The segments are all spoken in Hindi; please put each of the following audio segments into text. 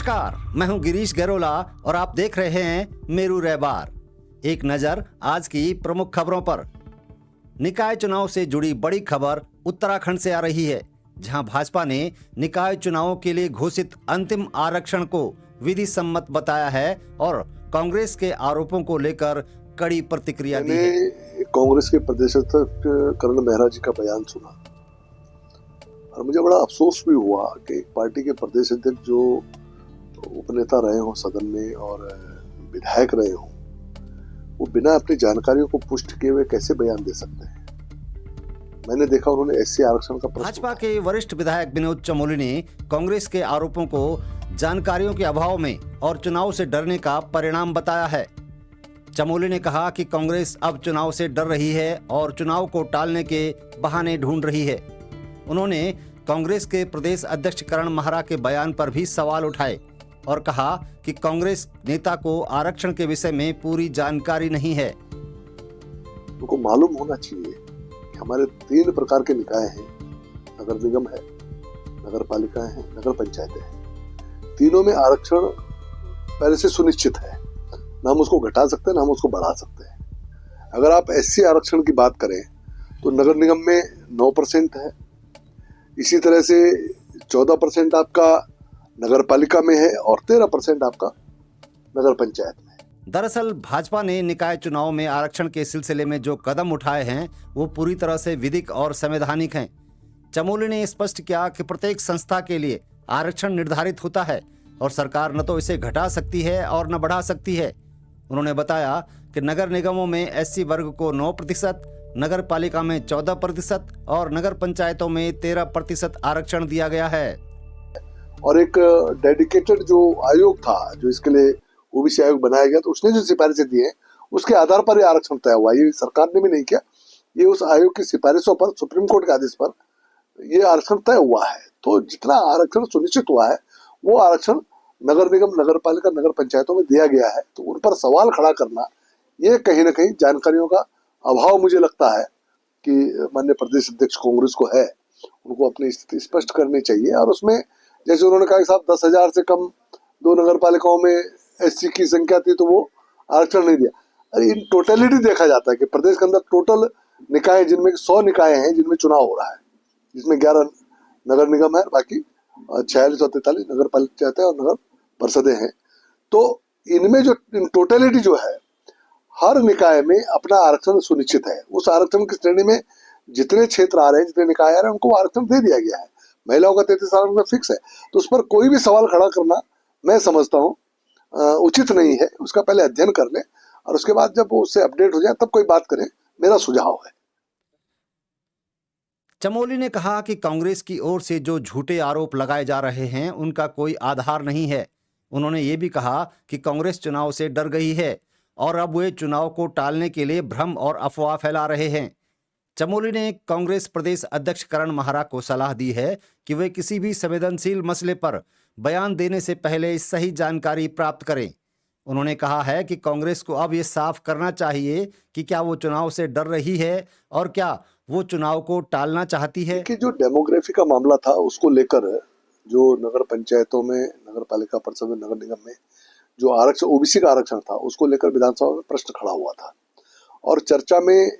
नमस्कार, मैं हूं गिरीश गैरोला और आप देख रहे हैं मेरू रहबार। एक नजर आज की प्रमुख खबरों पर। निकाय चुनाव से जुड़ी बड़ी खबर उत्तराखंड से आ रही है, जहां भाजपा ने निकाय चुनावों के लिए घोषित अंतिम आरक्षण को विधि सम्मत बताया है और कांग्रेस के आरोपों को लेकर कड़ी प्रतिक्रिया दी है। कांग्रेस के प्रदेश अध्यक्ष कर्नल मेहरा जी का बयान सुना और मुझे बड़ा अफसोस भी हुआ कि एक पार्टी के प्रदेश अध्यक्ष जो उपनेता रहे हो सदन में और विधायक रहे हो, वो बिना अपनी जानकारियों को पुष्ट किए हुए कैसे बयान दे सकते हैं। मैंने देखा उन्होंने एससी आरक्षण का भाजपा के वरिष्ठ विधायक विनोद चमोली ने कांग्रेस के आरोपों को जानकारियों के अभाव में और चुनाव से डरने का परिणाम बताया है। चमोली ने कहा कि कांग्रेस अब चुनाव से डर रही है और चुनाव को टालने के बहाने ढूंढ रही है। उन्होंने कांग्रेस के प्रदेश अध्यक्ष करण महरा के बयान पर भी सवाल उठाए और कहा कि कांग्रेस नेता को आरक्षण के विषय में पूरी जानकारी नहीं है। उनको मालूम होना चाहिए कि हमारे 3 प्रकार के निकाय हैं, नगर निगम है, नगर पालिका है, नगर पंचायतें हैं। तीनों में आरक्षण पहले से सुनिश्चित है, ना हम उसको घटा सकते हैं ना हम उसको बढ़ा सकते हैं। अगर आप एससी आरक्षण की बात करें तो नगर निगम में 9% है, इसी तरह से 14% आपका नगर पालिका में है और 13% आपका नगर पंचायत में है। दरअसल भाजपा ने निकाय चुनाव में आरक्षण के सिलसिले में जो कदम उठाए हैं वो पूरी तरह से विधिक और संवैधानिक हैं। चमोली ने स्पष्ट किया कि प्रत्येक संस्था के लिए आरक्षण निर्धारित होता है और सरकार न तो इसे घटा सकती है और न बढ़ा सकती है। उन्होंने बताया कि नगर निगमों में एससी वर्ग को 9%, नगर पालिका में 14% और नगर पंचायतों में 13% आरक्षण दिया गया है। और एक डेडिकेटेड जो आयोग था, जो इसके लिए ओबीसी आयोग बनाया गया, तो उसने जो सिफारिशें दी हैं उसके आधार पर ये आरक्षण तय हुआ। ये सरकार ने भी नहीं किया, ये उस आयोग की सिफारिशों पर, सुप्रीम कोर्ट के आदेश पर ये आरक्षण तय हुआ है। तो जितना आरक्षण सुनिश्चित हुआ है वो आरक्षण नगर निगम, नगर पालिका, नगर पंचायतों में दिया गया है। तो उन पर सवाल खड़ा करना ये कहीं ना कहीं जानकारियों का अभाव मुझे लगता है कि माननीय प्रदेश अध्यक्ष कांग्रेस को है, उनको अपनी स्थिति स्पष्ट करनी चाहिए। और उसमें जैसे उन्होंने कहा कि साहब 10,000 से कम 2 नगर पालिकाओं में एससी की संख्या थी तो वो आरक्षण नहीं दिया। अरे इन टोटलिटी देखा जाता है कि प्रदेश के अंदर टोटल निकाय, जिनमें 100 निकाय हैं जिनमें चुनाव हो रहा है, जिसमें 11 नगर निगम है, बाकी 46 और 43 नगर पंचायतें और नगर परिषदें हैं। तो इनमें जो टोटलिटी जो है, हर निकाय में अपना आरक्षण सुनिश्चित है। उस आरक्षण की श्रेणी में जितने क्षेत्र आ रहे हैं, जितने निकाय आ रहे हैं, उनको आरक्षण दे दिया गया है। महिलाओं का 33 आरक्षण फिक्स है। तो उस पर कोई भी सवाल खड़ा करना मैं समझता हूँ उचित नहीं है। उसका पहले अध्ययन कर ले और उसके बाद जब उससे अपडेट हो जाए तब कोई बात करें, मेरा सुझाव है। चमोली ने कहा कि कांग्रेस की ओर से जो झूठे आरोप लगाए जा रहे हैं उनका कोई आधार नहीं है। उन्होंने ये भी कहा कि कांग्रेस चुनाव से डर गई है और अब वे चुनाव को टालने के लिए भ्रम और अफवाह फैला रहे हैं। चमोली ने कांग्रेस प्रदेश अध्यक्ष करण महरा को सलाह दी है कि वे किसी भी संवेदनशील मसले पर बयान देने से पहले सही जानकारी प्राप्त करें। उन्होंने कहा है कि कांग्रेस को अब ये साफ करना चाहिए कि क्या वो चुनाव से डर रही है और क्या वो चुनाव को टालना चाहती है। कि जो डेमोग्राफी का मामला था उसको लेकर जो नगर पंचायतों में, नगर पालिका परिषद में, नगर निगम में जो आरक्षण, ओबीसी का आरक्षण था, उसको लेकर विधानसभा में प्रश्न खड़ा हुआ था और चर्चा में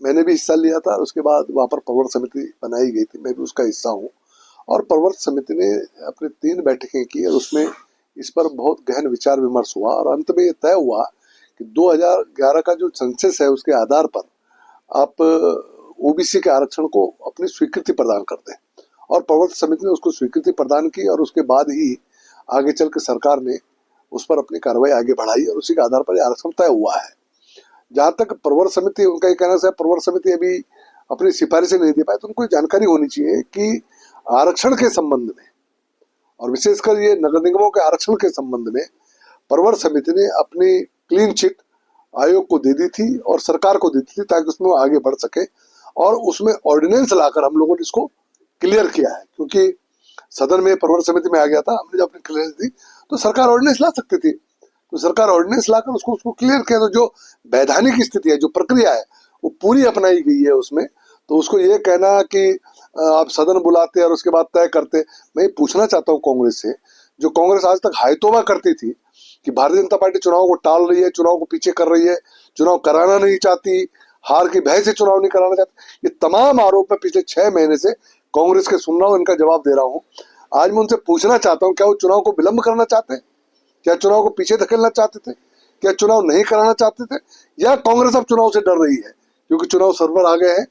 मैंने भी हिस्सा लिया था। उसके बाद वहां पर प्रवर्तन समिति बनाई गई थी, मैं भी उसका हिस्सा हूँ। और प्रवर्तन समिति ने अपने 3 बैठकें की और उसमें इस पर बहुत गहन विचार विमर्श हुआ और अंत में ये तय हुआ कि 2011 का जो सेंसस है उसके आधार पर आप ओबीसी के आरक्षण को अपनी स्वीकृति प्रदान कर दें। और प्रवर्तन समिति ने उसको स्वीकृति प्रदान की और उसके बाद ही आगे चल के सरकार ने उस पर अपनी कार्रवाई आगे बढ़ाई और उसी के आधार पर आरक्षण तय हुआ है। जहां तक प्रवर्तन समिति, उनका ये कहना है प्रवर्तन समिति अभी अपनी सिफारिशें नहीं दे पाए, तो उनको जानकारी होनी चाहिए कि आरक्षण के संबंध में और विशेषकर ये नगर निगमों के आरक्षण के संबंध में प्रवर्तन समिति ने अपनी क्लीन चिट आयोग को दे दी थी और सरकार को दी थी ताकि उसमें वो आगे बढ़ सके। और उसमें ऑर्डिनेंस लाकर हम लोगों ने इसको क्लियर किया है, क्योंकि सदन में प्रवर्तन समिति में आ गया था, हमने जब अपनी क्लियरेंस दी तो सरकार ऑर्डिनेंस ला सकती थी। तो सरकार ऑर्डिनेंस लाकर उसको क्लियर किया। तो जो वैधानिक स्थिति है, जो प्रक्रिया है, वो पूरी अपनाई गई है उसमें। तो उसको ये कहना कि आप सदन बुलाते और उसके बाद तय करते, मैं पूछना चाहता हूँ कांग्रेस से, जो कांग्रेस आज तक हायतोबा करती थी कि भारतीय जनता पार्टी चुनाव को टाल रही है, चुनाव को पीछे कर रही है, चुनाव कराना नहीं चाहती, हार की भय से चुनाव नहीं कराना चाहती, ये तमाम आरोप मैं पिछले 6 महीने से कांग्रेस के सुन रहा हूँ, इनका जवाब दे रहा हूँ। आज मैं उनसे पूछना चाहता हूँ, क्या वो चुनाव को विलंब करना चाहते हैं? क्या चुनाव को पीछे धकेलना चाहते थे? क्या चुनाव नहीं कराना चाहते थे? या कांग्रेस अब चुनाव से डर रही है क्योंकि चुनाव सर्वर आ गए हैं